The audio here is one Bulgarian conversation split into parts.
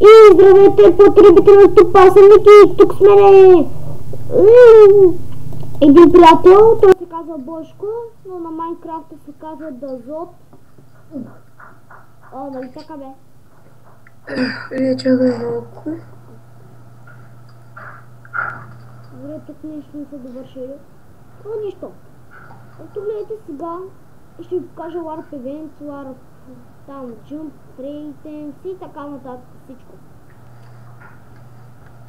И здравейте, потребители на Стопа, съм Ники, тук сме един приятел, той се казва Бошко, но на Майнкрафта се казва Дазот. О, нали така бе? Чакай малко. Добре, тук нещо не са довършили. Но нищо. Ето гледайте сега, ще ви покажа Warp Events, Warp там Jump, Trade и така нататък всичко.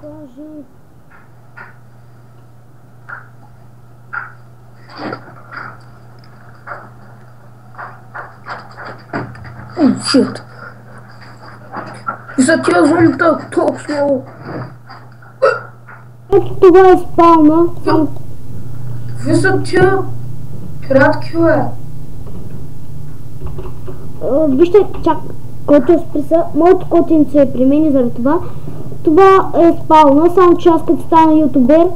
Кажи... Shit. И за тия зомбита толкова. Ето това е спална. Какви са тия пиратки, бе? Вижте, чак, който е спреса, моето котенце е при мен и заради това. Това е спална, само че аз като стана ютубер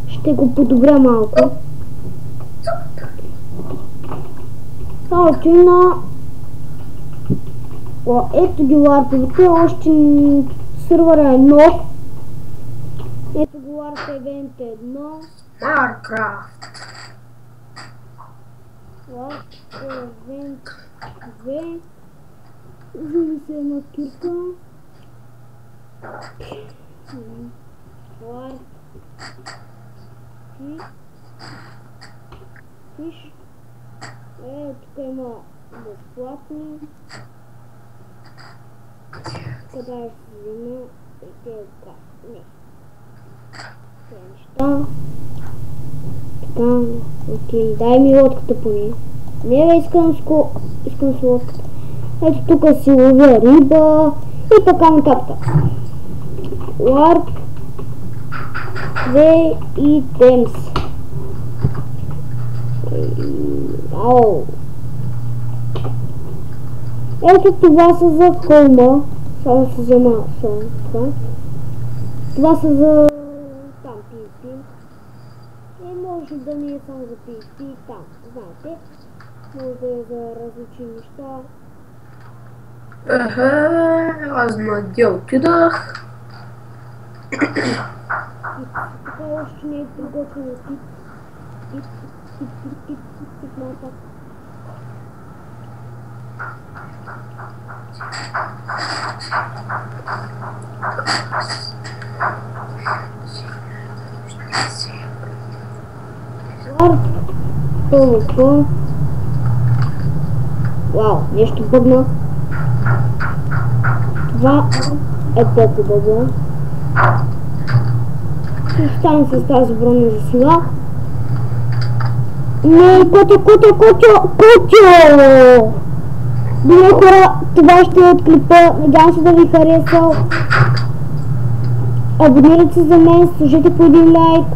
ще го подобря малко. Салото на... Ето ги ларповете, още сървъра е нов. Ето го Warp Event 1. Майнкрафт. Warp Event 2. Вземи се една кирка. Warp Fish. Тук има безплатни. Къде ще взема така? Не. Те неща. Така, окей, дай ми лодката поне. Не бе, искам с лодката. Ето тук си ловя риба и така нататък. Warp 2 и Темс. Ау. Ето това са за холма. Само се взема само това. Това са за там PvP. Може да не е само за PvP там, знаете. Може да е за различни неща. Аз надя отидах. Така още не е приготвено тип малко. Толкова. Вау, нещо бъгна. Това е по-хубаво. Ще остане с тази броня за сега. Не, Котя! Добре хора, това ще е от клипа. Надявам се да ви харесал. Абонирайте се за мен, сложете по един лайк.